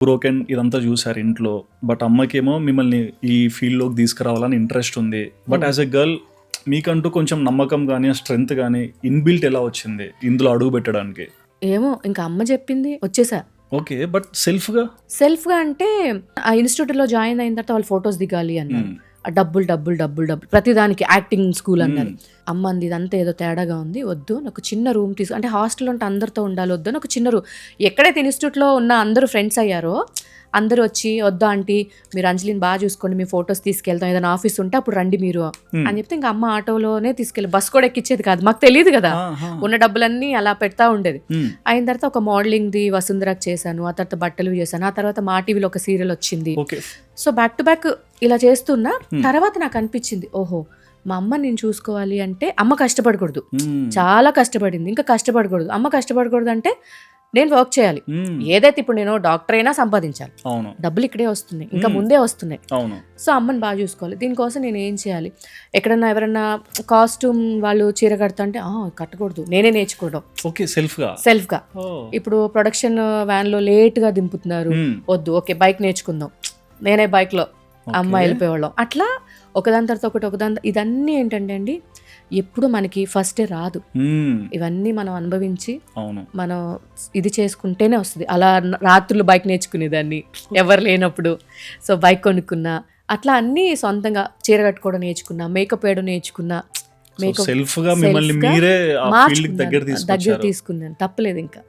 Broken ఇదంతా చూసారు ఇంట్లో. బట్ అమ్మకేమో మిమ్మల్ని ఈ ఫీల్డ్‌లోకి తీసుకురావాలని ఇంట్రెస్ట్ ఉంది. బట్ యాస్ ఎ గర్ల్ మీకంటూ కొంచెం నమ్మకం గానీ, స్ట్రెంగ్త్ గానీ ఇన్‌బిల్ట్ ఎలా వచ్చింది ఇందులో అడుగు పెట్టడానికి? ఏమో ఇంకా అమ్మ చెప్పింది వచ్చేసా. ఓకే. బట్ సెల్ఫ్‌గా అంటే ఆ ఇన్‌స్టిట్యూట్‌లో జాయిన్ అయిన తర్వాత వాళ్ళు ఫోటోస్ దిగాలి అన్నారు. డబ్బులు ప్రతిదానికి యాక్టింగ్ స్కూల్ అన్నారు. అమ్మ అంది ఇదంతా ఏదో తేడాగా ఉంది, వద్దు నాకు చిన్న రూమ్ తీసు, అంటే హాస్టల్ ఉంటే అందరితో ఉండాలి, వద్దు నాకు చిన్న రూమ్. ఎక్కడైతే ఇన్స్టిట్యూట్లో ఉన్న అందరూ ఫ్రెండ్స్ అయ్యారో అందరూ వచ్చి వద్దా ఆంటీ మీరు అంజలిని బాగా చూసుకోండి, మీ ఫొటోస్ తీసుకెళ్తాం, ఏదైనా ఆఫీస్ ఉంటే అప్పుడు రండి మీరు అని చెప్తే ఇంకా అమ్మ ఆటోలోనే తీసుకెళ్ళి, బస్ కూడా ఎక్కిచ్చేది కాదు, మాకు తెలియదు కదా, ఉన్న డబ్బులన్నీ అలా పెడతా ఉండేది. అయిన తర్వాత ఒక మోడలింగ్ది వసుంధరకు చేశాను, ఆ తర్వాత బట్టలు చేశాను, ఆ తర్వాత మా టీవీలో ఒక సీరియల్ వచ్చింది. సో బ్యాక్ టు బ్యాక్ ఇలా చేస్తున్నా. తర్వాత నాకు అనిపించింది, ఓహో మా అమ్మ నేను చూసుకోవాలి అంటే అమ్మ కష్టపడకూడదు, చాలా కష్టపడింది, ఇంకా కష్టపడకూడదు. అమ్మ కష్టపడకూడదు అంటే నేను వర్క్ చేయాలి. ఏదైతే ఇప్పుడు నేను డాక్టర్ అయినా సంపాదించాలి, డబ్బులు ఇక్కడే వస్తున్నాయి, ఇంకా ముందే వస్తున్నాయి. సో అమ్మని బాగా చూసుకోవాలి. దీనికోసం నేను ఏం చేయాలి? ఎక్కడన్నా ఎవరన్నా కాస్ట్యూమ్ వాళ్ళు చీర కడతా అంటే కట్టకూడదు, నేనే నేర్చుకోవడం సెల్ఫ్గా. ఇప్పుడు ప్రొడక్షన్ వ్యాన్లో లేట్గా దింపుతున్నారు, వద్దు, ఓకే బైక్ నేర్చుకుందాం, నేనే బైక్లో అమ్మ వెళ్ళిపోయేవాళ్ళం. అట్లా ఒకదాని తర్వాత ఒకటి ఇదన్నీ ఏంటంటే అండి ఎప్పుడు మనకి ఫస్టే రాదు. ఇవన్నీ మనం అనుభవించి మనం ఇది చేసుకుంటేనే వస్తుంది. అలా రాత్రులు బైక్ నేర్చుకునేదాన్ని ఎవరు లేనప్పుడు. సో బైక్ కొనుక్కున్నా, అట్లా అన్నీ సొంతంగా చీర కట్టుకోవడం నేర్చుకున్నా, మేకప్ వేయడం నేర్చుకున్నా, దగ్గర తీసుకున్నాను, తప్పలేదు ఇంకా.